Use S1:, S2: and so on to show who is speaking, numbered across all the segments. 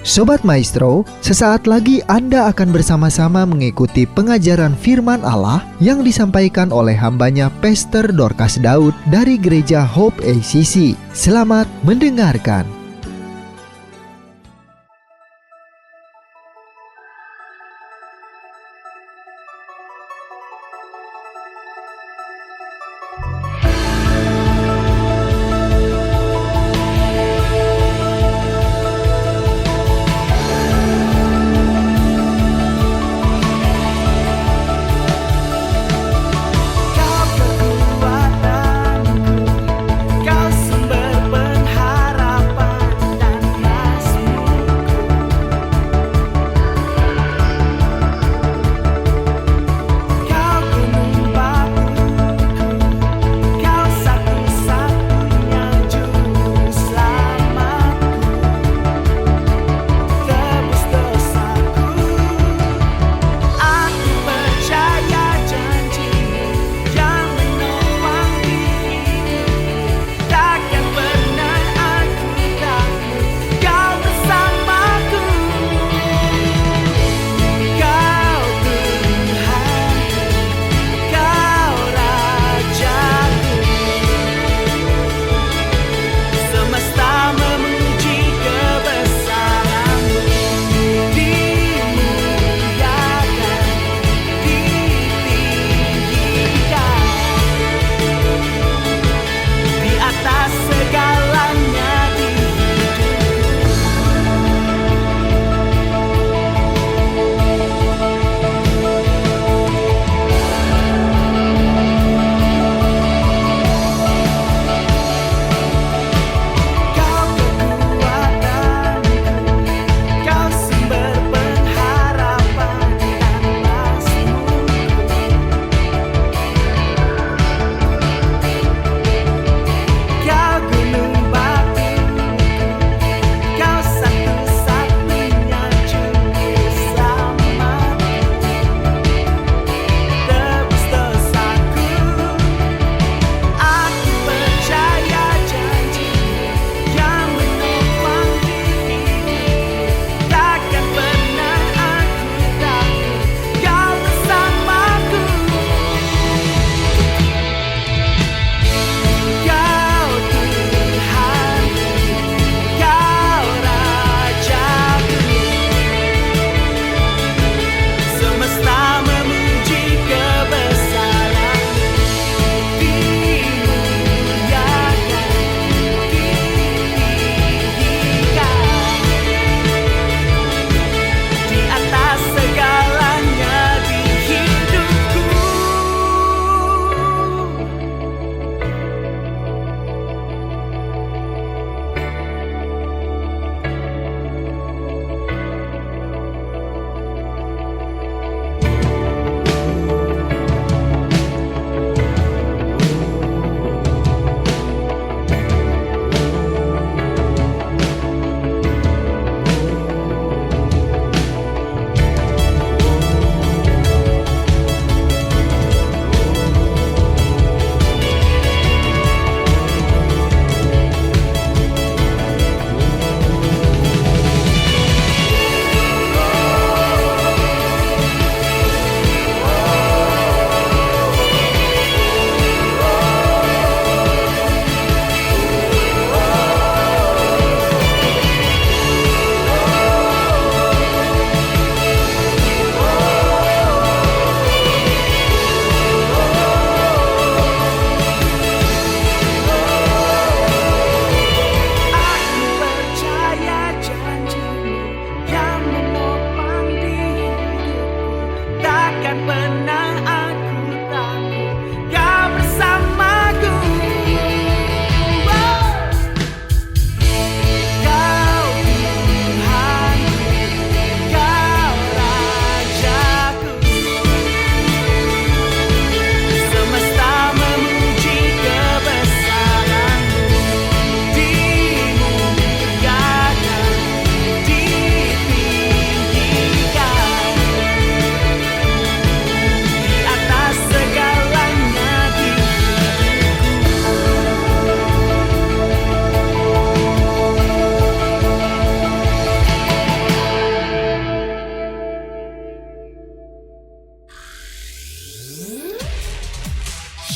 S1: Sobat Maestro, sesaat lagi Anda akan bersama-sama mengikuti pengajaran firman Allah yang disampaikan oleh hambanya Pastor Dorcas Daud dari Gereja Hope ACC. Selamat mendengarkan.
S2: Kau kekuatanku, kau sumber pengharapan.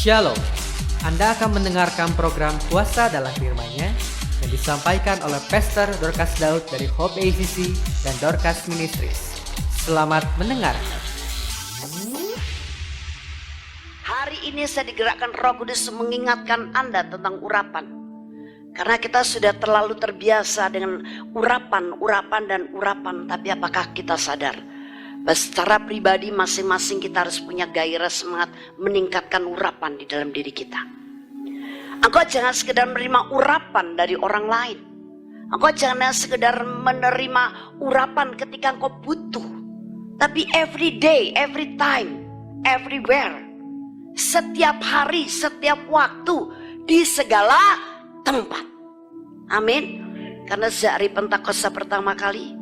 S2: Shalom, Anda akan mendengarkan program Kuasa dalam Firman-Nya yang disampaikan oleh Pastor Dorcas Daud dari Hope ACC dan Dorcas Ministries. Selamat mendengarkan.
S3: Hari ini saya digerakkan Roh Kudus mengingatkan Anda tentang urapan. Karena kita sudah terlalu terbiasa dengan urapan. Tapi apakah kita sadar bahwa secara pribadi masing-masing kita harus punya gairah semangat meningkatkan urapan di dalam diri kita. Engkau jangan sekedar menerima urapan dari orang lain. Engkau jangan sekedar menerima urapan ketika engkau butuh. Tapi every day, every time, everywhere. Setiap hari, setiap waktu, di segala tempat. Amin. Karena sejak hari Pentakosta pertama kali,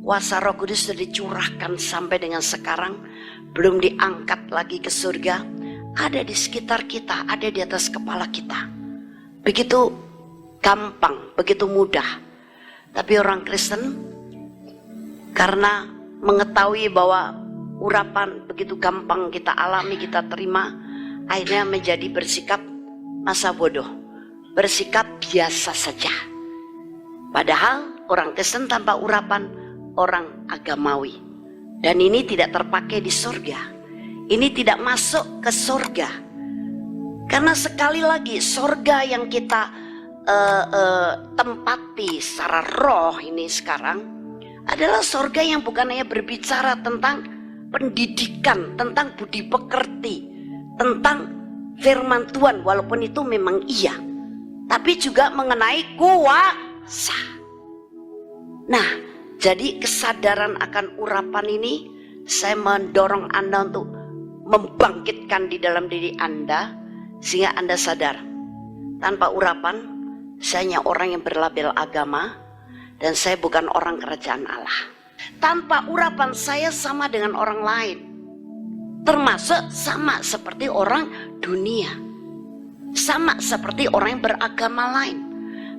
S3: kuasa Roh Kudus sudah dicurahkan sampai dengan sekarang, belum diangkat lagi ke surga, ada di sekitar kita, ada di atas kepala kita. Begitu gampang, begitu mudah. Tapi orang Kristen karena mengetahui bahwa urapan begitu gampang kita alami, kita terima, akhirnya menjadi bersikap masa bodoh, bersikap biasa saja. Padahal orang Kristen tanpa urapan orang agamawi, dan ini tidak terpakai di surga. Ini tidak masuk ke surga, karena sekali lagi surga yang kita tempati secara roh ini sekarang adalah surga yang bukan hanya berbicara tentang pendidikan, tentang budi pekerti, tentang firman Tuhan, walaupun itu memang iya, tapi juga mengenai kuasa. Nah, jadi kesadaran akan urapan ini saya mendorong Anda untuk membangkitkan di dalam diri Anda, sehingga Anda sadar tanpa urapan saya hanya orang yang berlabel agama, dan saya bukan orang kerajaan Allah. Tanpa urapan saya sama dengan orang lain, termasuk sama seperti orang dunia, sama seperti orang yang beragama lain.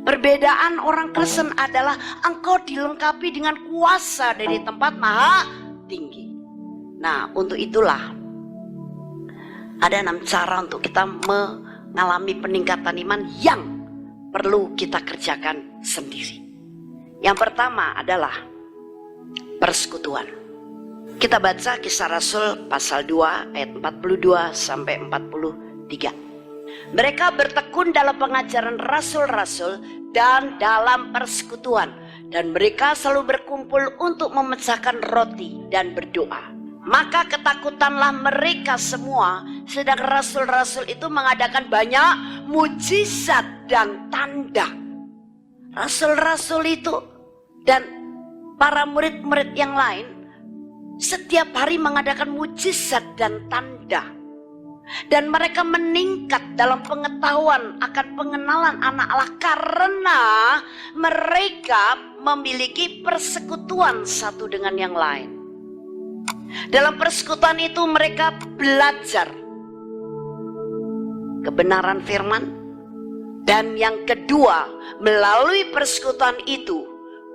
S3: Perbedaan orang Kristen adalah engkau dilengkapi dengan kuasa dari tempat maha tinggi. Nah, untuk itulah ada 6 cara untuk kita mengalami peningkatan iman yang perlu kita kerjakan sendiri. Yang pertama adalah persekutuan. Kita baca Kisah Rasul pasal 2 ayat 42 sampai 43. Mereka bertekun dalam pengajaran rasul-rasul dan dalam persekutuan, dan mereka selalu berkumpul untuk memecahkan roti dan berdoa. Maka ketakutanlah mereka semua, sedang rasul-rasul itu mengadakan banyak mujizat dan tanda. Rasul-rasul itu dan para murid-murid yang lain setiap hari mengadakan mujizat dan tanda. Dan mereka meningkat dalam pengetahuan akan pengenalan anak Allah karena mereka memiliki persekutuan satu dengan yang lain. Dalam persekutuan itu mereka belajar kebenaran firman. Dan yang kedua, melalui persekutuan itu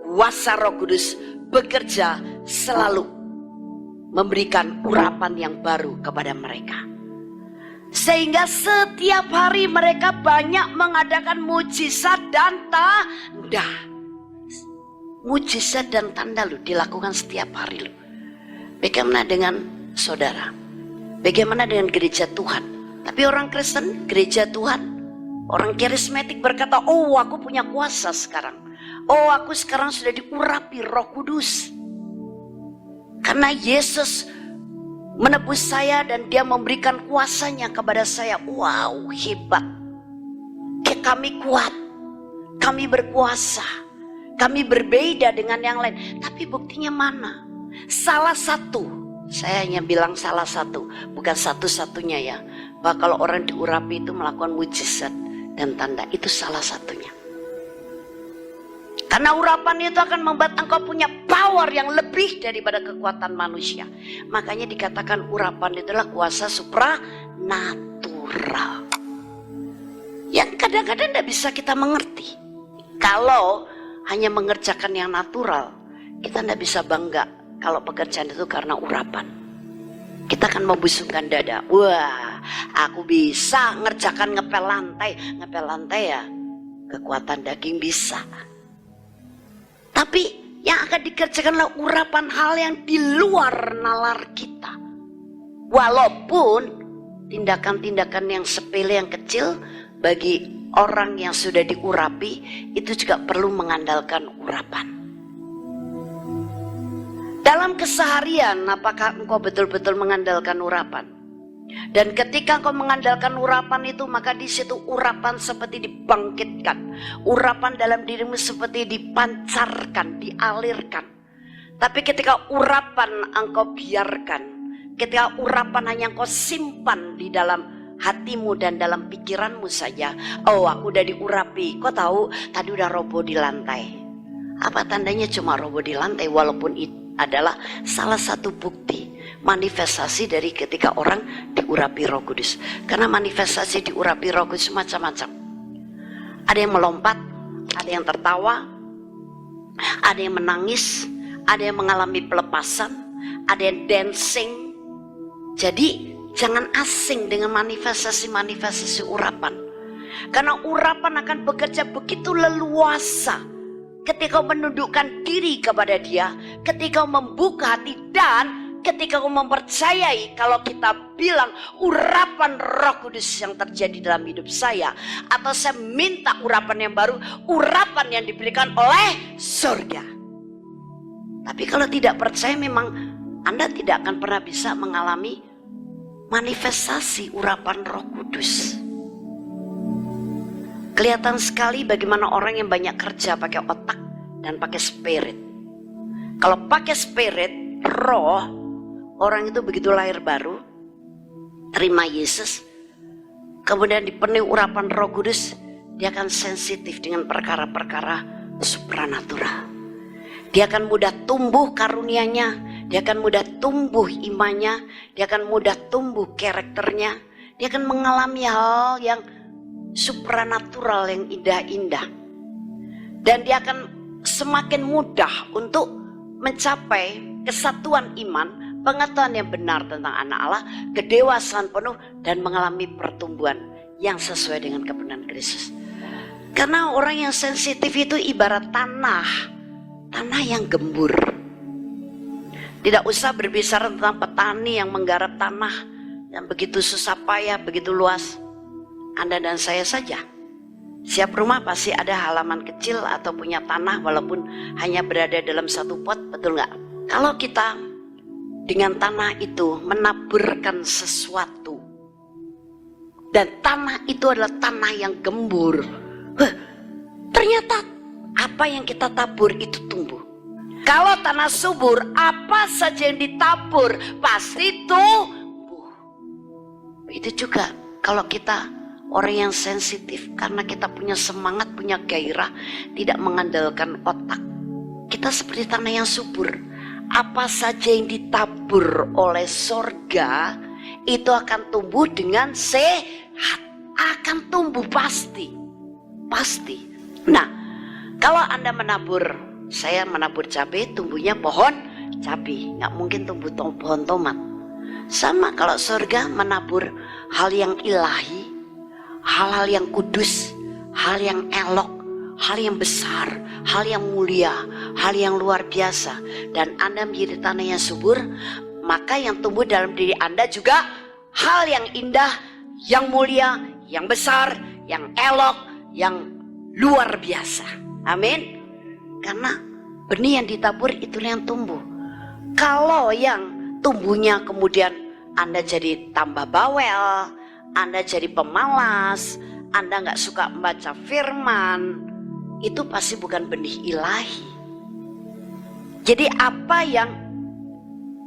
S3: kuasa Roh Kudus bekerja selalu memberikan urapan yang baru kepada mereka. Sehingga setiap hari mereka banyak mengadakan mujizat dan tanda. Mujizat dan tanda dilakukan setiap hari loh. Bagaimana dengan saudara? Bagaimana dengan gereja Tuhan? Tapi orang Kristen, gereja Tuhan, orang karismatik berkata, oh aku punya kuasa sekarang. Oh aku sekarang sudah diurapi Roh Kudus. Karena Yesus menebus saya dan dia memberikan kuasanya kepada saya. Wow, hebat. Kami kuat, kami berkuasa, kami berbeda dengan yang lain. Tapi buktinya mana? Salah satu, saya hanya bilang salah satu, bukan satu-satunya ya, bahwa kalau orang diurapi itu melakukan mujizat dan tanda, itu salah satunya. Karena urapan itu akan membuat engkau punya power yang lebih daripada kekuatan manusia. Makanya dikatakan urapan itulah kuasa supranatural, yang kadang-kadang tidak bisa kita mengerti. Kalau hanya mengerjakan yang natural, kita tidak bisa bangga kalau pekerjaan itu karena urapan. Kita akan membusungkan dada. Wah, Aku bisa ngerjakan ngepel lantai. Ngepel lantai ya kekuatan daging bisa. Tapi yang akan dikerjakan adalah urapan hal yang di luar nalar kita. Walaupun tindakan-tindakan yang sepele, yang kecil, bagi orang yang sudah diurapi itu juga perlu mengandalkan urapan. Dalam keseharian, apakah engkau betul-betul mengandalkan urapan? Dan ketika engkau mengandalkan urapan itu, maka di situ urapan seperti dibangkitkan. Urapan dalam dirimu seperti dipancarkan, dialirkan. Tapi ketika urapan engkau biarkan, ketika urapan hanya engkau simpan di dalam hatimu dan dalam pikiranmu saja, oh aku udah diurapi, kau tahu tadi udah roboh di lantai. Apa tandanya cuma roboh di lantai? Walaupun itu adalah salah satu bukti manifestasi dari ketika orang diurapi Roh Kudus. Karena manifestasi diurapi Roh Kudus macam-macam. Ada yang melompat, ada yang tertawa, ada yang menangis, ada yang mengalami pelepasan, ada yang dancing. Jadi jangan asing dengan manifestasi-manifestasi urapan. Karena urapan akan bekerja begitu leluasa ketika kau menundukkan diri kepada Dia, ketika kau membuka hati, dan ketika kau mempercayai kalau kita bilang urapan Roh Kudus yang terjadi dalam hidup saya, atau saya minta urapan yang baru, urapan yang diberikan oleh surga. Tapi kalau tidak percaya, memang Anda tidak akan pernah bisa mengalami manifestasi urapan Roh Kudus. Kelihatan sekali bagaimana orang yang banyak kerja pakai otak dan pakai spirit. Kalau pakai spirit, roh, orang itu begitu lahir baru, terima Yesus, kemudian dipenuhi urapan Roh Kudus, dia akan sensitif dengan perkara-perkara supranatural. Dia akan mudah tumbuh karunia-Nya, dia akan mudah tumbuh imannya, dia akan mudah tumbuh karakternya, dia akan mengalami hal yang supranatural yang indah-indah. Dan dia akan semakin mudah untuk mencapai kesatuan iman, pengetahuan yang benar tentang anak Allah, kedewasaan penuh, dan mengalami pertumbuhan yang sesuai dengan kebenaran Kristus. Karena orang yang sensitif itu ibarat tanah yang gembur. Tidak usah berbicara tentang petani yang menggarap tanah yang begitu susah payah, begitu luas. Anda dan saya saja, siap rumah pasti ada halaman kecil atau punya tanah walaupun hanya berada dalam satu pot, betul nggak? Kalau kita dengan tanah itu menaburkan sesuatu, dan tanah itu adalah tanah yang gembur, ternyata apa yang kita tabur itu tumbuh. Kalau tanah subur, apa saja yang ditabur pasti tumbuh. Itu juga kalau kita orang yang sensitif, karena kita punya semangat, punya gairah, tidak mengandalkan otak. Kita seperti tanah yang subur. Apa saja yang ditabur oleh sorga, itu akan tumbuh dengan sehat. Akan tumbuh pasti. Pasti. Nah, kalau Anda menabur, saya menabur cabai, tumbuhnya pohon cabai. Nggak mungkin tumbuh pohon tomat. Sama kalau sorga menabur hal yang ilahi, hal-hal yang kudus, hal yang elok, hal yang besar, hal yang mulia, hal yang luar biasa, dan Anda menjadi tanah yang subur, maka yang tumbuh dalam diri Anda juga hal yang indah, yang mulia, yang besar, yang elok, yang luar biasa. Amin. Karena benih yang ditabur itulah yang tumbuh. Kalau yang tumbuhnya kemudian Anda jadi tambah bawel, Anda jadi pemalas, Anda nggak suka membaca firman, itu pasti bukan benih ilahi. Jadi apa yang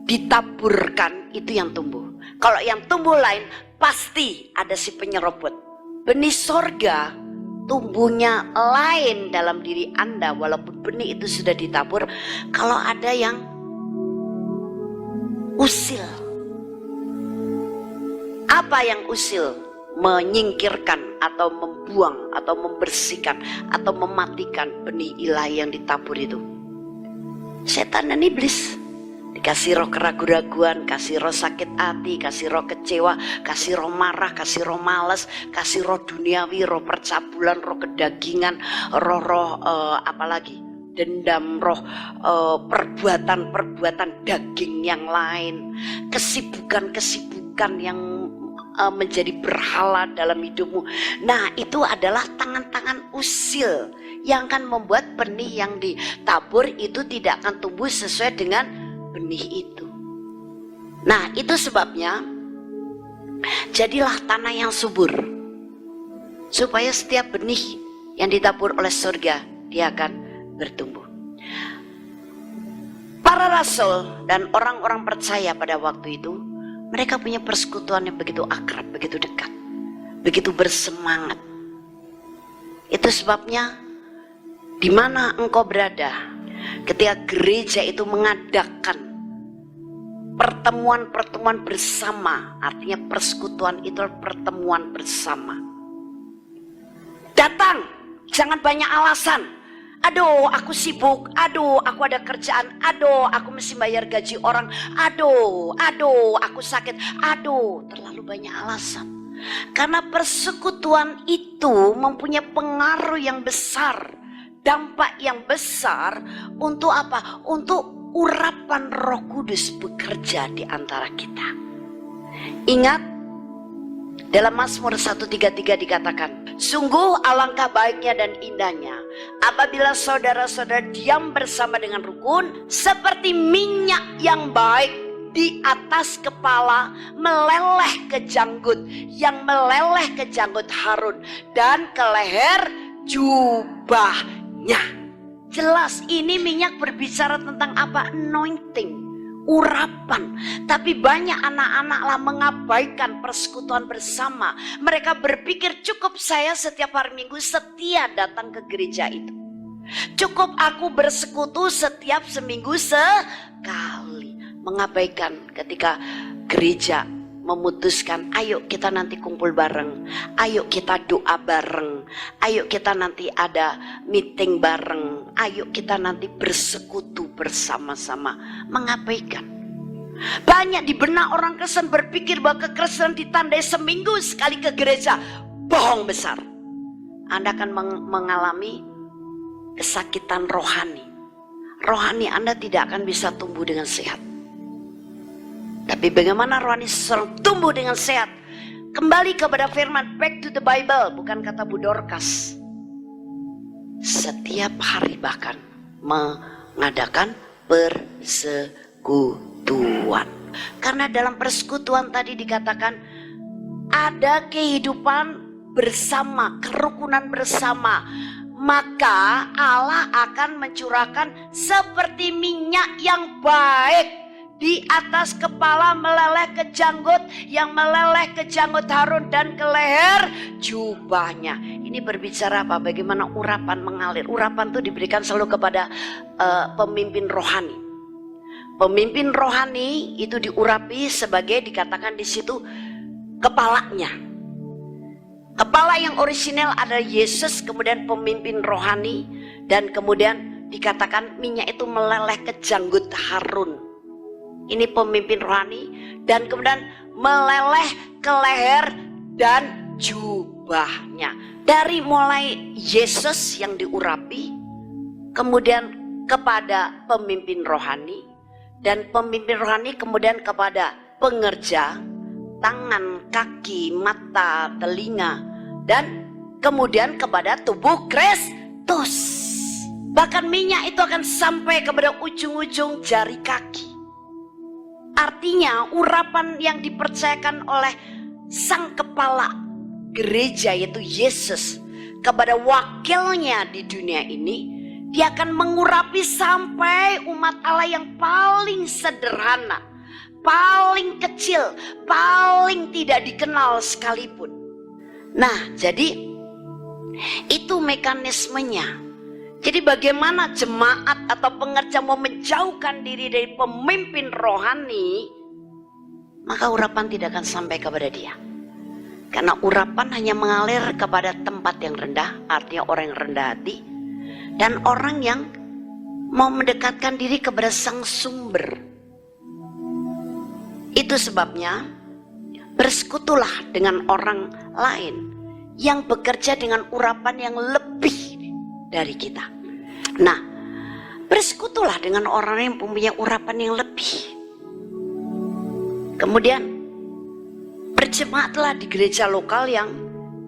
S3: ditaburkan itu yang tumbuh. Kalau yang tumbuh lain, pasti ada si penyerobot. Benih sorga tumbuhnya lain dalam diri Anda, walaupun benih itu sudah ditabur. Kalau ada yang usil, apa yang usil? Menyingkirkan atau membuang atau membersihkan atau mematikan benih ilahi yang ditabur itu. Setan dan iblis Kasih roh keraguan-raguan, kasih roh sakit hati, kasih roh kecewa, kasih roh marah, kasih roh malas, kasih roh duniawi, roh percabulan, roh kedagingan, roh-roh apalagi dendam, roh perbuatan-perbuatan daging yang lain, kesibukan-kesibukan yang menjadi berhala dalam hidupmu. Nah, itu adalah tangan-tangan usil yang akan membuat benih yang ditabur itu tidak akan tumbuh sesuai dengan benih itu. Nah, itu sebabnya jadilah tanah yang subur, supaya setiap benih yang ditabur oleh surga dia akan bertumbuh. Para rasul dan orang-orang percaya pada waktu itu, mereka punya persekutuan yang begitu akrab, begitu dekat, begitu bersemangat. Itu sebabnya di mana engkau berada, ketika gereja itu mengadakan pertemuan-pertemuan bersama, artinya persekutuan itu pertemuan bersama. Datang, jangan banyak alasan. Aduh, aku sibuk. Aduh, aku ada kerjaan. Aduh, aku mesti bayar gaji orang. Aduh, aku sakit. Aduh, terlalu banyak alasan. Karena persekutuan itu mempunyai pengaruh yang besar, dampak yang besar untuk apa? Untuk urapan Roh Kudus bekerja di antara kita. Ingat, dalam Mazmur 133 dikatakan, sungguh alangkah baiknya dan indahnya apabila saudara-saudara diam bersama dengan rukun, seperti minyak yang baik di atas kepala meleleh ke janggut, yang meleleh ke janggut Harun dan ke leher jubahnya. Jelas ini minyak berbicara tentang apa? Anointing, urapan. Tapi banyak anak-anaklah mengabaikan persekutuan bersama. Mereka berpikir cukup saya setiap hari Minggu setia datang ke gereja itu, cukup aku bersekutu setiap seminggu sekali. Mengabaikan ketika gereja memutuskan, ayo kita nanti kumpul bareng, ayo kita doa bareng, ayo kita nanti ada meeting bareng, ayo kita nanti bersekutu bersama-sama. Mengabaikan. Banyak di benak orang Kristen berpikir bahwa kekristenan ditandai seminggu sekali ke gereja. Bohong besar. Anda akan mengalami kesakitan rohani. Rohani Anda tidak akan bisa tumbuh dengan sehat. Tapi bagaimana rohani seseorang tumbuh dengan sehat? Kembali kepada firman, back to the Bible, bukan kata Bu Dorcas. Setiap hari bahkan mengadakan persekutuan. Karena dalam persekutuan tadi dikatakan ada kehidupan bersama, kerukunan bersama. Maka Allah akan mencurahkan seperti minyak yang baik di atas kepala meleleh ke janggut, yang meleleh ke janggut Harun dan ke leher jubahnya. Ini berbicara apa? Bagaimana urapan mengalir. Urapan itu diberikan selalu kepada pemimpin rohani. Pemimpin rohani itu diurapi sebagai, dikatakan di situ, kepalanya. Kepala yang orisinal adalah Yesus, kemudian pemimpin rohani, dan kemudian dikatakan minyak itu meleleh ke janggut Harun. Ini pemimpin rohani, dan kemudian meleleh ke leher dan jubahnya. Dari mulai Yesus yang diurapi, kemudian kepada pemimpin rohani, dan pemimpin rohani kemudian kepada pengerja, tangan, kaki, mata, telinga, dan kemudian kepada tubuh Kristus. Bahkan minyak itu akan sampai kepada ujung-ujung jari kaki. Artinya urapan yang dipercayakan oleh sang kepala gereja, yaitu Yesus, kepada wakilnya di dunia ini, dia akan mengurapi sampai umat Allah yang paling sederhana, paling kecil, paling tidak dikenal sekalipun. Nah, jadi itu mekanismenya. Jadi bagaimana jemaat atau pengerja mau menjauhkan diri dari pemimpin rohani, maka urapan tidak akan sampai kepada dia. Karena urapan hanya mengalir kepada tempat yang rendah, artinya orang yang rendah hati, dan orang yang mau mendekatkan diri kepada sang sumber. Itu sebabnya bersekutulah dengan orang lain yang bekerja dengan urapan yang lebih dari kita. Nah, bersekutulah dengan orang yang punya urapan yang lebih. Kemudian berjemaatlah di gereja lokal yang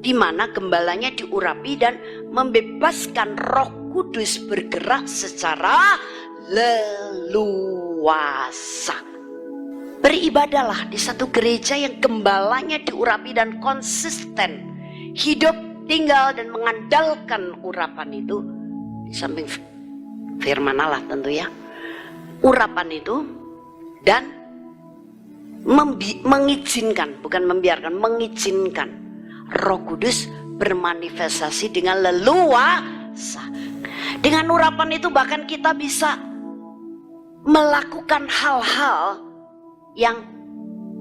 S3: dimana gembalanya diurapi dan membebaskan Roh Kudus bergerak secara leluasa. Beribadahlah di satu gereja yang gembalanya diurapi dan konsisten hidup, tinggal dan mengandalkan urapan itu. Di samping firman Allah tentu ya, urapan itu, dan mengizinkan, bukan membiarkan, mengizinkan Roh Kudus bermanifestasi dengan leluasa. Dengan urapan itu bahkan kita bisa melakukan hal-hal yang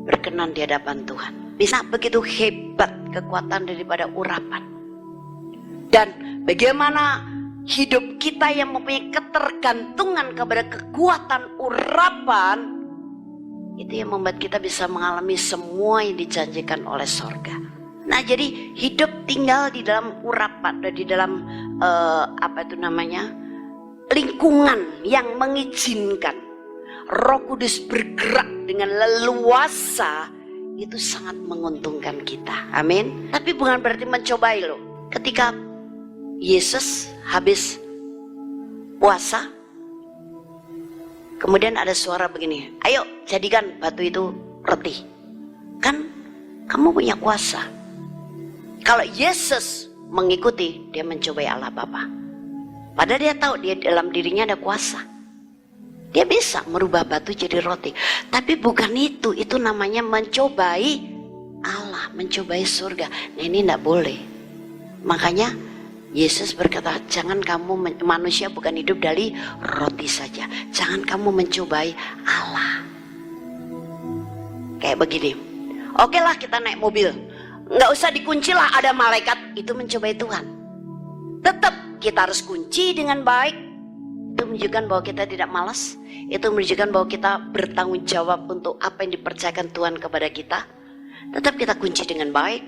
S3: berkenan di hadapan Tuhan. Bisa begitu hebat kekuatan daripada urapan. Dan bagaimana hidup kita yang mempunyai ketergantungan kepada kekuatan urapan, itu yang membuat kita bisa mengalami semua yang dijanjikan oleh sorga. Nah, jadi hidup tinggal di dalam urapan, di dalam lingkungan yang mengizinkan Roh Kudus bergerak dengan leluasa, itu sangat menguntungkan kita. Amin. Tapi bukan berarti mencobai loh. Ketika Yesus habis puasa, kemudian ada suara begini, ayo jadikan batu itu roti. Kan kamu punya kuasa. Kalau Yesus mengikuti, dia mencobai Allah Bapa. Padahal dia tahu dia dalam dirinya ada kuasa. Dia bisa merubah batu jadi roti. Tapi bukan itu namanya mencobai Allah, mencobai surga. Nah, ini tidak boleh. Makanya Yesus berkata, jangan kamu, manusia bukan hidup dari roti saja. Jangan kamu mencobai Allah. Kayak begini. Oke lah, kita naik mobil, nggak usah dikunci lah, ada malaikat. Itu mencobai Tuhan. Tetap kita harus kunci dengan baik. Itu menunjukkan bahwa kita tidak malas. Itu menunjukkan bahwa kita bertanggung jawab untuk apa yang dipercayakan Tuhan kepada kita. Tetap kita kunci dengan baik.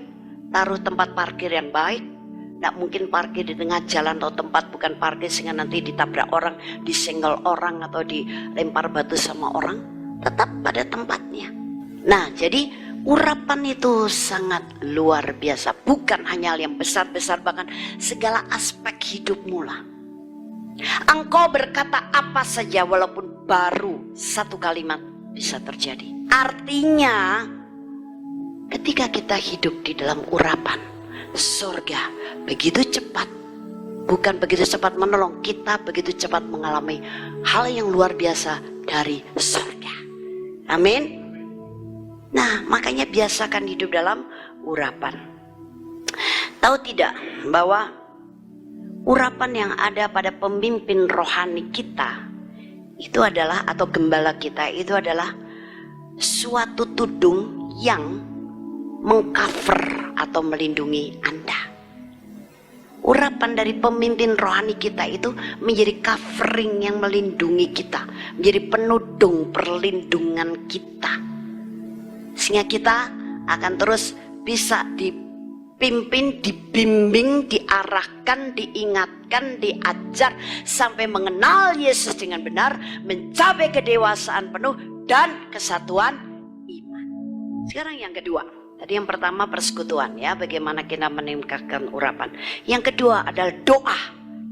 S3: Taruh tempat parkir yang baik. Tidak mungkin parkir di tengah jalan atau tempat bukan parkir sehingga nanti ditabrak orang, disenggol orang atau dilempar batu sama orang. Tetap pada tempatnya. Nah, jadi urapan itu sangat luar biasa. Bukan hanya hal yang besar-besar, bahkan segala aspek hidupmu lah. Engkau berkata apa saja walaupun baru satu kalimat bisa terjadi. Artinya ketika kita hidup di dalam urapan, surga begitu cepat, bukan begitu cepat menolong, kita begitu cepat mengalami hal yang luar biasa dari surga. Amin. Nah, makanya biasakan hidup dalam urapan. Tahu tidak bahwa urapan yang ada pada pemimpin rohani kita itu adalah, atau gembala kita itu adalah suatu tudung yang mengcover atau melindungi Anda. Urapan dari pemimpin rohani kita itu menjadi covering yang melindungi kita, menjadi penudung perlindungan kita. Sehingga kita akan terus bisa dipimpin, dibimbing, diarahkan, diingatkan, diajar sampai mengenal Yesus dengan benar, mencapai kedewasaan penuh dan kesatuan iman. Sekarang yang kedua, tadi yang pertama persekutuan ya, bagaimana kita meningkatkan urapan. Yang kedua adalah doa.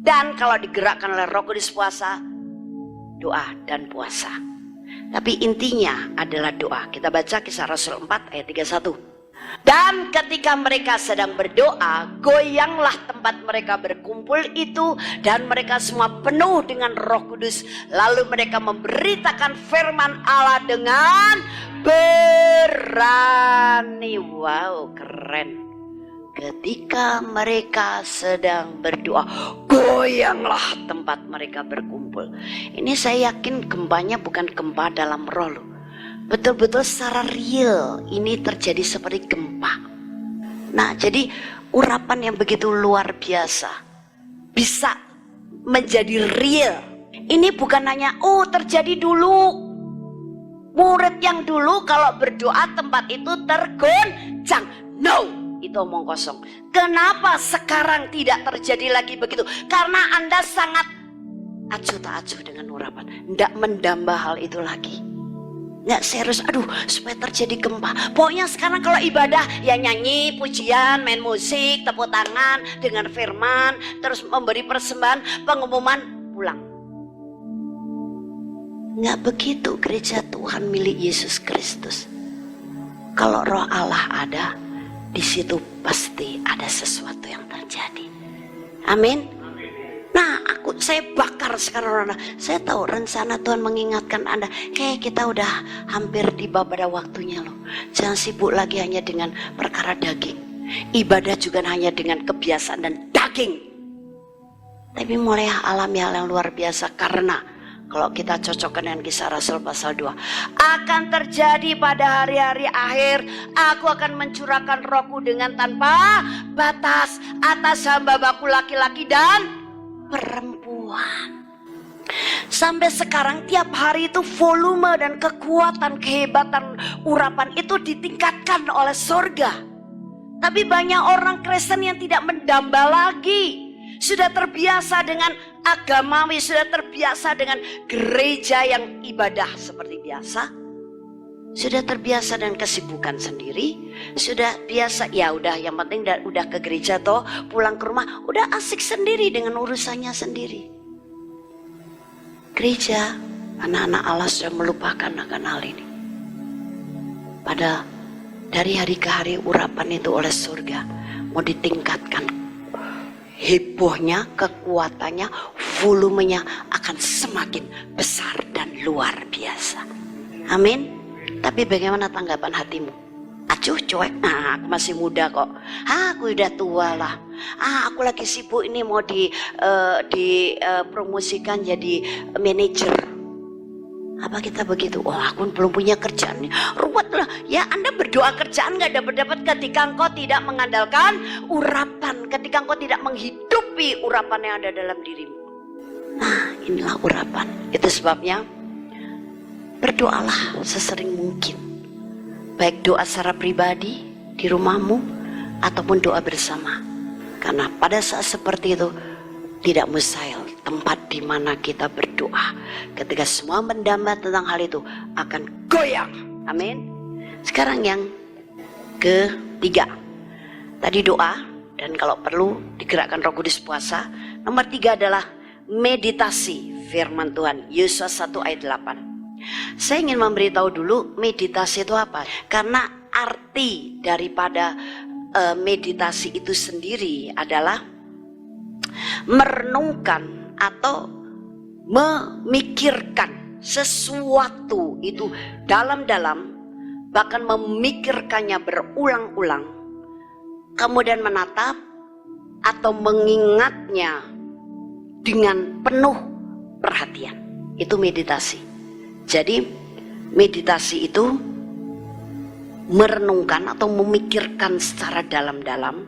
S3: Dan kalau digerakkan oleh Roh Kudus puasa, doa dan puasa. Tapi intinya adalah doa. Kita baca Kisah Rasul 4 ayat 31. Dan ketika mereka sedang berdoa, goyanglah tempat mereka berkumpul itu, dan mereka semua penuh dengan Roh Kudus. Lalu mereka memberitakan firman Allah dengan berani. Wow, keren. Ketika mereka sedang berdoa, goyanglah tempat mereka berkumpul. Ini saya yakin gempanya bukan gempa dalam roh loh. Betul-betul secara real ini terjadi seperti gempa. Nah, jadi urapan yang begitu luar biasa bisa menjadi real. Ini bukan hanya terjadi dulu. Murid yang dulu kalau berdoa tempat itu tergoncang. No, itu omong kosong. Kenapa sekarang tidak terjadi lagi begitu? Karena Anda sangat acuh tak acuh dengan urapan. Tidak mendamba hal itu lagi. Nggak serius, aduh supaya terjadi gempa. Pokoknya sekarang kalau ibadah ya nyanyi, pujian, main musik, tepuk tangan dengan firman, terus memberi persembahan, pengumuman, pulang. Nggak begitu gereja Tuhan milik Yesus Kristus. Kalau Roh Allah ada, di situ pasti ada sesuatu yang terjadi. Amin. Nah, saya bakar sekarang. Saya tahu rencana Tuhan mengingatkan Anda. Kita udah hampir tiba pada waktunya loh. Jangan sibuk lagi hanya dengan perkara daging. Ibadah juga hanya dengan kebiasaan dan daging. Tapi mulai alami hal yang luar biasa. Karena kalau kita cocokkan dengan Kisah Rasul pasal 2, akan terjadi pada hari-hari akhir, aku akan mencurahkan Rohku dengan tanpa batas atas hamba-Ku laki-laki dan perempuan. Sampai sekarang tiap hari itu volume dan kekuatan, kehebatan urapan itu ditingkatkan oleh surga. Tapi banyak orang Kristen yang tidak mendamba lagi. Sudah terbiasa dengan agamawi, sudah terbiasa dengan gereja yang ibadah seperti biasa. Sudah terbiasa dengan kesibukan sendiri. Sudah biasa, ya udah yang penting udah ke gereja toh, pulang ke rumah udah asik sendiri dengan urusannya sendiri. Gereja, anak-anak Allah sudah melupakan akan hal ini. Padahal dari hari ke hari urapan itu oleh surga mau ditingkatkan. Hebohnya, kekuatannya, volumenya akan semakin besar dan luar biasa. Amin. Tapi bagaimana tanggapan hatimu? Acuh, cuek. Nah, aku masih muda kok. Aku udah tua lah. Aku lagi sibuk ini mau dipromosikan jadi manajer. Apa kita begitu? Aku belum punya kerjaan nih. Ruwet lah. Ya, Anda berdoa kerjaan gak dapat ketika engkau tidak mengandalkan urapan. Ketika engkau tidak menghidupi urapan yang ada dalam dirimu. Nah, inilah urapan. Itu sebabnya berdoalah sesering mungkin. Baik doa secara pribadi di rumahmu ataupun doa bersama. Karena pada saat seperti itu tidak mustahil tempat di mana kita berdoa. Ketika semua mendamba tentang hal itu akan goyang. Amin. Sekarang yang ketiga. Tadi doa dan kalau perlu digerakkan Roh Kudus puasa. Nomor 3 adalah meditasi firman Tuhan. Yesaya 1 ayat 8. Saya ingin memberitahu dulu meditasi itu apa. Karena arti daripada meditasi itu sendiri adalah merenungkan atau memikirkan sesuatu itu dalam-dalam, bahkan memikirkannya berulang-ulang, kemudian menatap atau mengingatnya dengan penuh perhatian. Itu meditasi. Jadi meditasi itu merenungkan atau memikirkan secara dalam-dalam,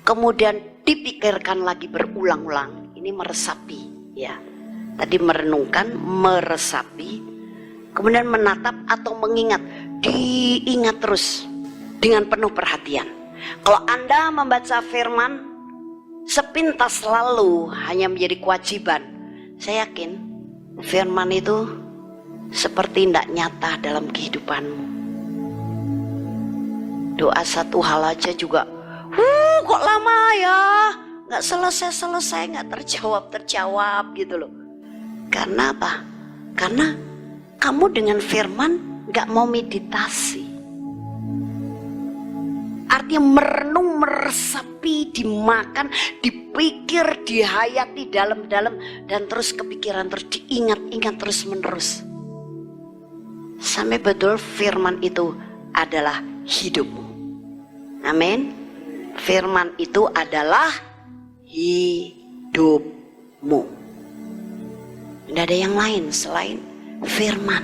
S3: kemudian dipikirkan lagi berulang-ulang. Ini meresapi, ya. Tadi merenungkan, meresapi, kemudian menatap atau mengingat, diingat terus dengan penuh perhatian. Kalau Anda membaca firman sepintas lalu hanya menjadi kewajiban, saya yakin firman itu seperti tidak nyata dalam kehidupanmu. Doa satu hal aja juga, kok lama ya, nggak selesai, nggak terjawab gitu loh. Karena apa? Karena kamu dengan firman nggak mau meditasi. Artinya merenung, meresapi, dimakan, dipikir, dihayati dalam-dalam, dan terus kepikiran, terus diingat-ingat terus menerus. Sampai betul firman itu adalah hidupmu. Amin. Firman itu adalah hidupmu. Tidak ada yang lain selain firman.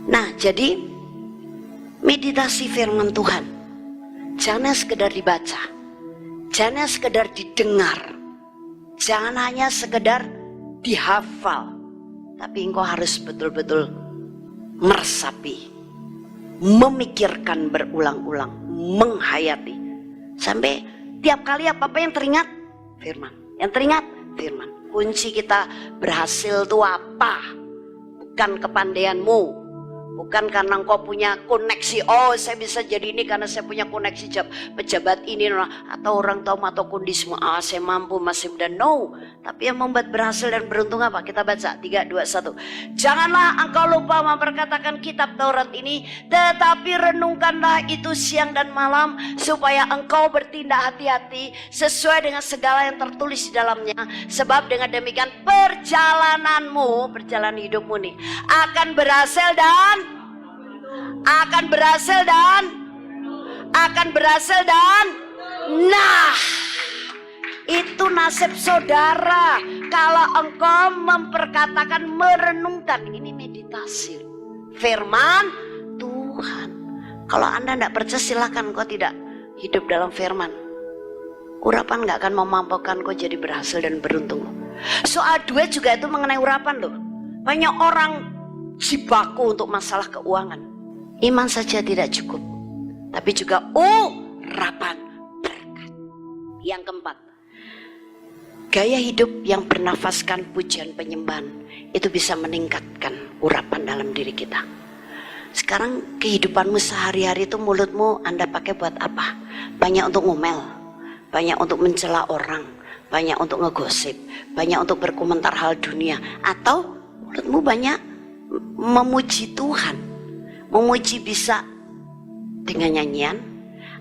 S3: Nah, jadi meditasi firman Tuhan jangan sekedar dibaca, jangan sekedar didengar, jangan hanya sekedar dihafal, tapi engkau harus betul-betul meresapi, memikirkan berulang-ulang, menghayati. Sampai tiap kali apa-apa yang teringat firman. Yang teringat firman. Kunci kita berhasil itu apa? Bukan kepandaianmu, bukan karena engkau punya koneksi. Oh, saya bisa jadi ini karena saya punya koneksi pejabat ini, atau orang tua atau kondisimu. Saya mampu, masih muda. No. Tapi yang membuat berhasil dan beruntung apa? Kita baca 3, 2, 1. Janganlah engkau lupa memperkatakan kitab Taurat ini, tetapi renungkanlah itu siang dan malam, supaya engkau bertindak hati-hati sesuai dengan segala yang tertulis di dalamnya. Sebab dengan demikian perjalananmu, perjalanan hidupmu nih, akan berhasil dan nah, itu nasib saudara kalau engkau memperkatakan, merenungkan. Ini meditasi firman Tuhan. Kalau Anda tidak percaya, silakan kau tidak hidup dalam firman. Urapan gak akan memampukan kau jadi berhasil dan beruntung. Soal duit juga itu mengenai urapan loh. Banyak orang jibaku untuk masalah keuangan. Iman saja tidak cukup, tapi juga urapan berkat. Yang keempat, gaya hidup yang bernafaskan pujian penyembahan itu bisa meningkatkan urapan dalam diri kita. Sekarang kehidupanmu sehari-hari itu mulutmu Anda pakai buat apa? Banyak untuk ngomel, banyak untuk mencela orang, banyak untuk ngegosip, banyak untuk berkomentar hal dunia, atau mulutmu banyak memuji Tuhan. Memuji bisa dengan nyanyian,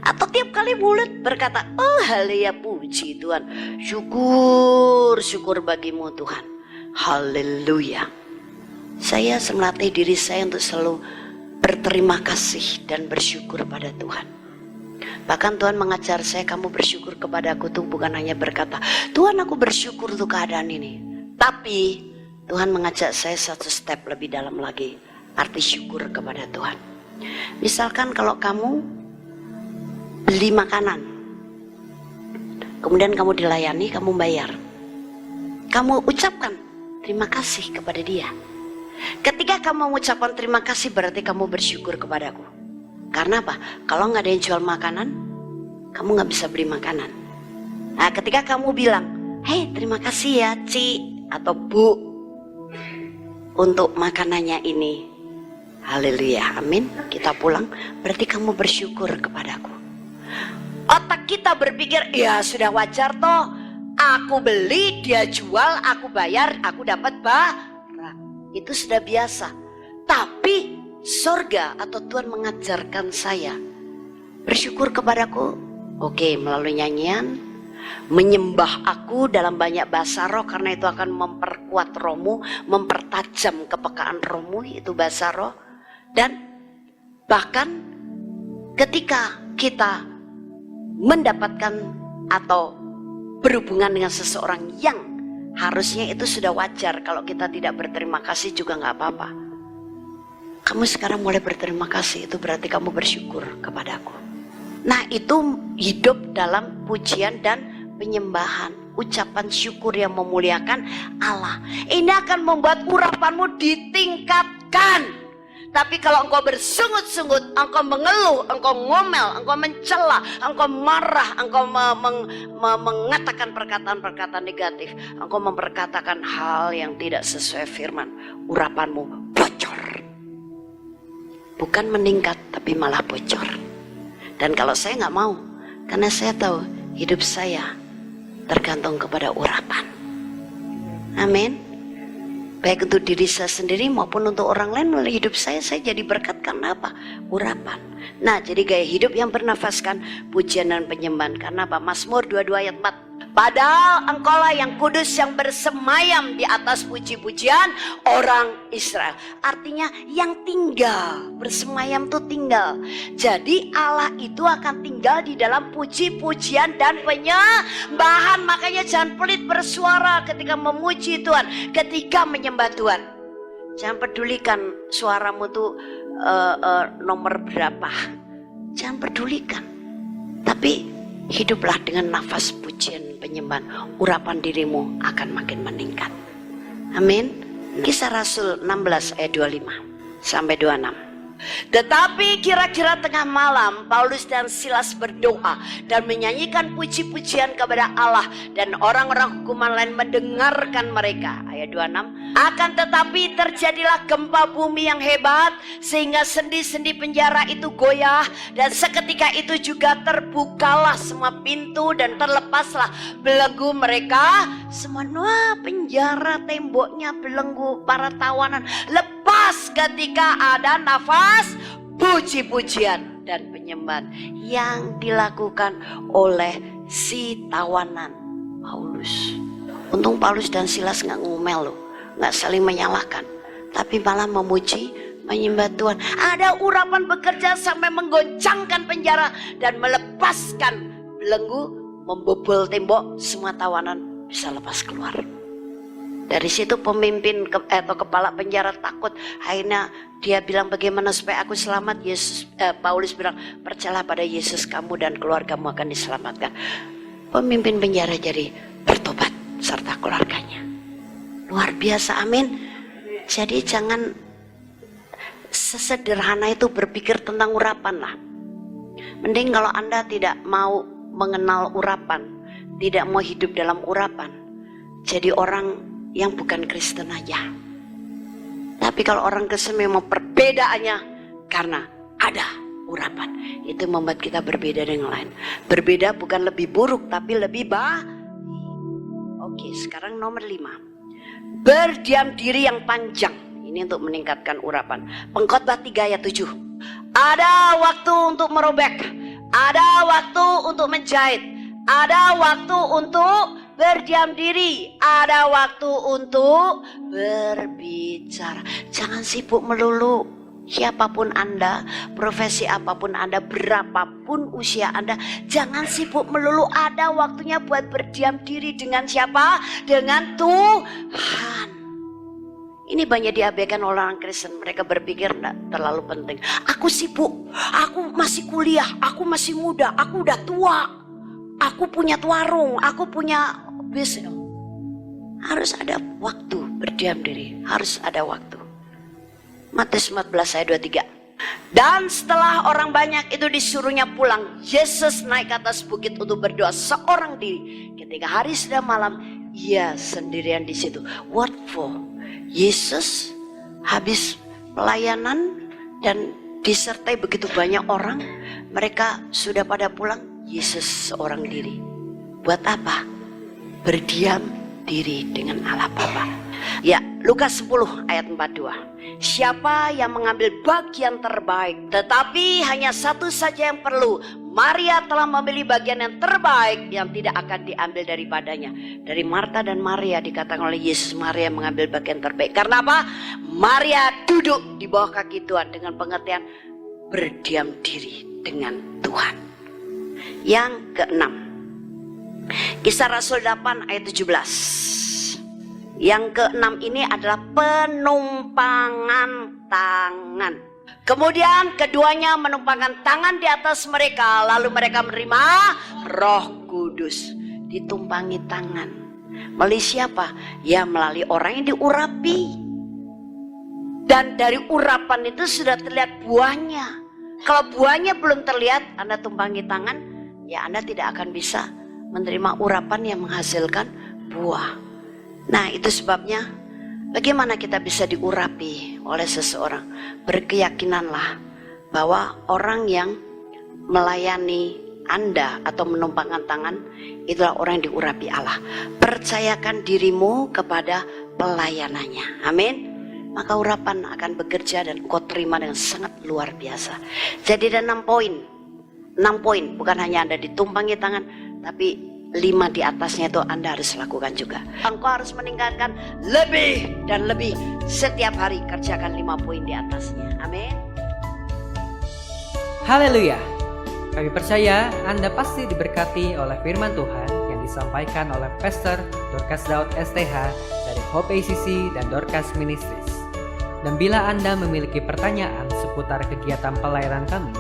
S3: atau tiap kali mulut berkata, oh haleluya, puji Tuhan, syukur bagimu Tuhan, haleluya. Saya melatih diri saya untuk selalu berterima kasih dan bersyukur pada Tuhan. Bahkan Tuhan mengajar saya, kamu bersyukur kepadaku tuh bukan hanya berkata, Tuhan aku bersyukur untuk keadaan ini, tapi Tuhan mengajak saya satu step lebih dalam lagi, arti syukur kepada Tuhan. Misalkan kalau kamu beli makanan, kemudian kamu dilayani, kamu bayar, kamu ucapkan terima kasih kepada dia. Ketika kamu mengucapkan terima kasih, berarti kamu bersyukur kepadaku. Karena apa? Kalau nggak ada yang jual makanan, kamu nggak bisa beli makanan. Nah, ketika kamu bilang, hei terima kasih ya Ci atau Bu untuk makanannya ini, haleluya, amin, kita pulang, berarti kamu bersyukur kepadaku. Otak kita berpikir, ya sudah wajar toh, aku beli, dia jual, aku bayar, aku dapat barang. Itu sudah biasa. Tapi sorga atau Tuhan mengajarkan saya bersyukur kepadaku. Oke, melalui nyanyian, menyembah aku dalam banyak bahasa roh, karena itu akan memperkuat rohmu, mempertajam kepekaan rohmu, itu bahasa roh. Dan bahkan ketika kita mendapatkan atau berhubungan dengan seseorang yang harusnya itu sudah wajar, kalau kita tidak berterima kasih juga nggak apa-apa. Kamu sekarang mulai berterima kasih, itu berarti kamu bersyukur kepadaku. Nah, itu hidup dalam pujian dan penyembahan, ucapan syukur yang memuliakan Allah. Ini akan membuat urapanmu ditingkatkan. Tapi kalau engkau bersungut-sungut, engkau mengeluh, engkau ngomel, engkau mencela, engkau marah, engkau mengatakan perkataan-perkataan negatif, engkau memperkatakan hal yang tidak sesuai firman, urapanmu bocor. Bukan meningkat, tapi malah bocor. Dan kalau saya nggak mau, karena saya tahu hidup saya tergantung kepada urapan. Amin. Baik untuk diri saya sendiri maupun untuk orang lain, melalui hidup saya jadi berkat karena apa? Urapan. Nah, jadi gaya hidup yang bernafaskan pujian dan penyembahan. Karena apa? Mazmur 22 ayat 4. Padahal engkaulah yang kudus, yang bersemayam di atas puji-pujian orang Israel. Artinya yang tinggal, bersemayam itu tinggal. Jadi Allah itu akan tinggal di dalam puji-pujian dan penyembahan. Makanya jangan pelit bersuara ketika memuji Tuhan, ketika menyembah Tuhan. Jangan pedulikan suaramu tuh nomor berapa. Jangan pedulikan. Tapi hiduplah dengan nafas pujian penyembahan, urapan dirimu akan makin meningkat. Amin. Kisah Rasul 16 ayat 25 sampai 26. Tetapi kira-kira tengah malam Paulus dan Silas berdoa dan menyanyikan puji-pujian kepada Allah, dan orang-orang hukuman lain mendengarkan mereka. Ayat 26. Akan tetapi terjadilah gempa bumi yang hebat sehingga sendi-sendi penjara itu goyah, dan seketika itu juga terbukalah semua pintu dan terlepaslah belenggu mereka semua. Wah, penjara temboknya belenggu, para tawanan lepas ketika ada nafas puji-pujian dan penyembahan yang dilakukan oleh si tawanan Paulus. Untung Paulus dan Silas gak ngomel loh, gak saling menyalahkan, tapi malah memuji, menyembah Tuhan. Ada urapan bekerja sampai menggoncangkan penjara dan melepaskan belenggu, membobol tembok, semua tawanan bisa lepas keluar. Dari situ pemimpin atau kepala penjara takut. Akhirnya dia bilang, bagaimana supaya aku selamat? Paulus bilang, percayalah pada Yesus, kamu dan keluargamu akan diselamatkan. Pemimpin penjara jadi bertobat serta keluarganya. Luar biasa, amin. Jadi jangan sesederhana itu berpikir tentang urapan lah. Mending kalau Anda tidak mau mengenal urapan, tidak mau hidup dalam urapan, jadi orang yang bukan Kristen aja. Tapi kalau orang Kristen memang perbedaannya karena ada urapan. Itu membuat kita berbeda dengan lain. Berbeda bukan lebih buruk, tapi lebih baik. Oke, sekarang nomor 5. Berdiam diri yang panjang. Ini untuk meningkatkan urapan. Pengkhotbah 3 ayat 7. Ada waktu untuk merobek, ada waktu untuk menjahit, ada waktu untuk berdiam diri, ada waktu untuk berbicara. Jangan sibuk melulu. Siapapun Anda, profesi apapun Anda, berapapun usia Anda, jangan sibuk melulu. Ada waktunya buat berdiam diri. Dengan siapa? Dengan Tuhan. Ini banyak diabaikan oleh orang Kristen. Mereka berpikir tidak terlalu penting. Aku sibuk, aku masih kuliah, aku masih muda, aku udah tua, aku punya warung, aku punya bisnis. Harus ada waktu berdiam diri, harus ada waktu. Matius 14 ayat 23. Dan setelah orang banyak itu disuruhnya pulang, Yesus naik ke atas bukit untuk berdoa seorang diri. Ketika hari sudah malam, ia sendirian di situ. What for? Yesus habis pelayanan dan disertai begitu banyak orang, mereka sudah pada pulang, Yesus seorang diri. Buat apa? Berdiam diri dengan Allah Bapa. Ya, Lukas 10 ayat 42. Siapa yang mengambil bagian terbaik, tetapi hanya satu saja yang perlu. Maria telah memilih bagian yang terbaik yang tidak akan diambil daripadanya. Dari Marta dan Maria dikatakan oleh Yesus, Maria mengambil bagian terbaik. Karena apa? Maria duduk di bawah kaki Tuhan dengan pengertian berdiam diri dengan Tuhan. Yang keenam, Kisah Rasul 8 ayat 17. Yang keenam ini adalah penumpangan tangan. Kemudian keduanya menumpangkan tangan di atas mereka, lalu mereka menerima Roh Kudus. Ditumpangi tangan. Melalui siapa? Ya, melalui orang yang diurapi. Dan dari urapan itu sudah terlihat buahnya. Kalau buahnya belum terlihat, Anda tumpangi tangan, ya Anda tidak akan bisa menerima urapan yang menghasilkan buah. Nah, itu sebabnya bagaimana kita bisa diurapi oleh seseorang. Berkeyakinanlah bahwa orang yang melayani Anda atau menumpangkan tangan itulah orang yang diurapi Allah. Percayakan dirimu kepada pelayanannya. Amin. Maka urapan akan bekerja dan kau terima dengan sangat luar biasa. Jadi ada 6 poin. 6 poin, bukan hanya Anda ditumpangi tangan, tapi 5 di atasnya itu Anda harus lakukan juga. Engkau harus meningkatkan lebih dan lebih setiap hari. Kerjakan 5 poin di atasnya. Amin.
S2: Haleluya. Kami percaya Anda pasti diberkati oleh firman Tuhan yang disampaikan oleh Pastor Dorcas Daud STH dari Hope ACC dan Dorcas Ministries. Dan bila Anda memiliki pertanyaan seputar kegiatan pelayanan kami,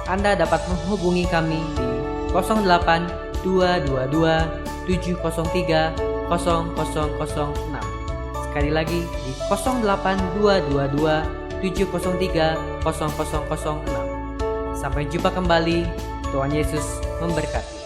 S2: Anda dapat menghubungi kami di 08 222 703 0006. Sekali lagi di 08222 703 0006. Sampai jumpa kembali. Tuhan Yesus memberkati.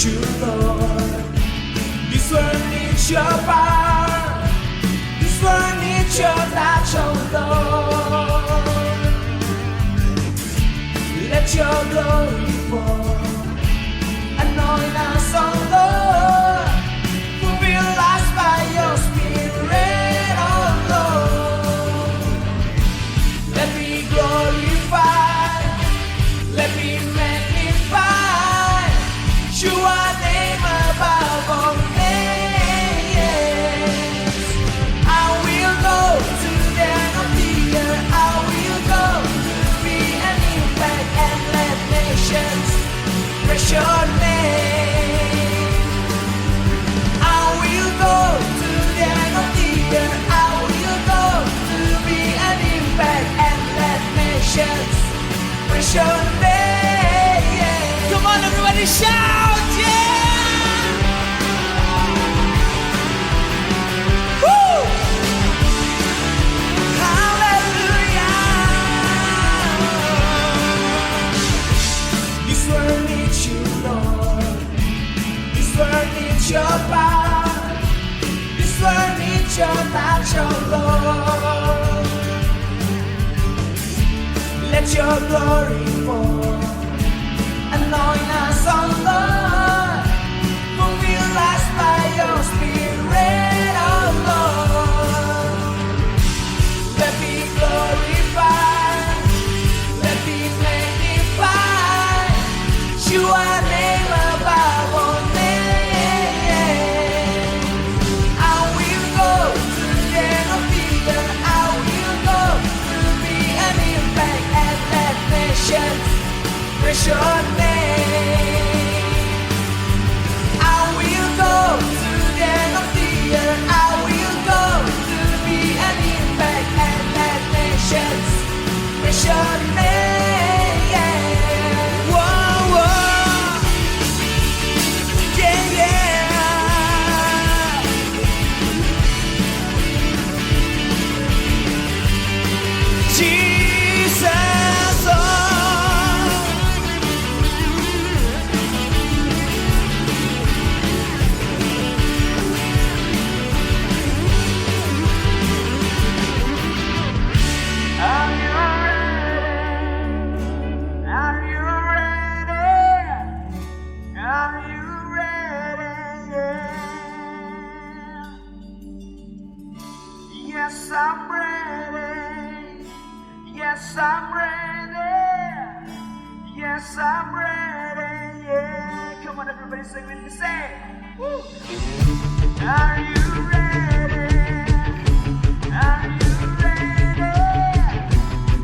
S4: You, Lord. This world needs your power. This world needs your touch, oh Lord. Let your glory fall. Anoint us, oh Lord. Fulfill us by your Spirit, oh Lord. Let me glorify. Let me magnify. You are name above all names. I will go to the end of the earth. I will go to be an impact and let nations praise your name. I will go to the end of the earth. I will go to be an impact and let nations praise your name. Come on, everybody, shout! Your power, this world needs your touch, oh Lord. Let your glory fall. Anoint us, oh Lord. Fulfill us by your Spirit, oh Lord. Let me glorify. Let me magnify. You are name above all names. Praise your name. I will go to the end of the earth. I will go to be an impact and let nations praise your name. Whoa, whoa. Yeah, yeah. Jesus, oh. Yes, I'm ready. Yes, I'm ready. Yes, I'm ready. Yeah. Come on, everybody, sing with me. Say, woo. Are you ready? Are you ready?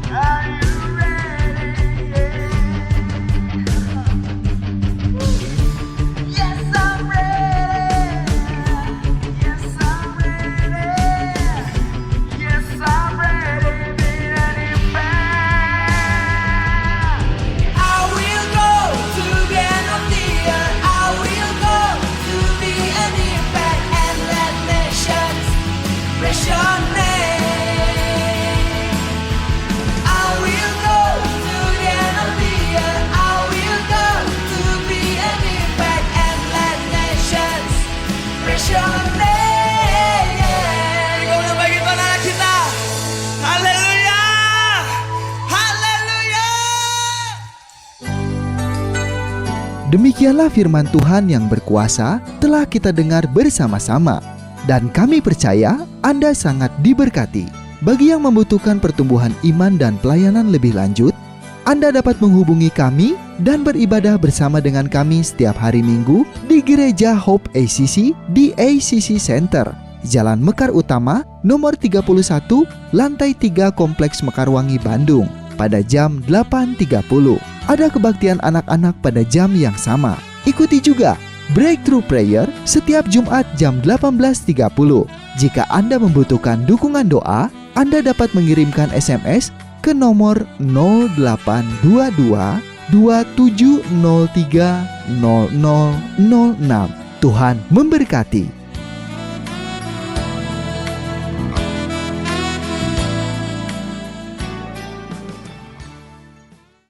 S4: Are you ready? Yeah. Yes, I'm ready. Yes, I'm ready. Yes, I'm ready. Be an impact. I will go to the end of the earth. I will go to be an impact and let nations praise your name. I will go to the end of the earth. I will go to be an impact and let nations praise your name. Ikaw bagi Tuhan kita. Haleluya. Haleluya.
S1: Demikianlah firman Tuhan yang berkuasa telah kita dengar bersama-sama. Dan kami percaya Anda sangat diberkati. Bagi yang membutuhkan pertumbuhan iman dan pelayanan lebih lanjut, Anda dapat menghubungi kami dan beribadah bersama dengan kami setiap hari Minggu di Gereja Hope ACC di ACC Center, Jalan Mekar Utama, nomor 31, lantai 3 Kompleks Mekarwangi, Bandung, pada jam 8.30. Ada kebaktian anak-anak pada jam yang sama. Ikuti juga Breakthrough Prayer setiap Jumat jam 18.30. Jika Anda membutuhkan dukungan doa, Anda dapat mengirimkan SMS ke nomor 0822 2703 0006. Tuhan memberkati.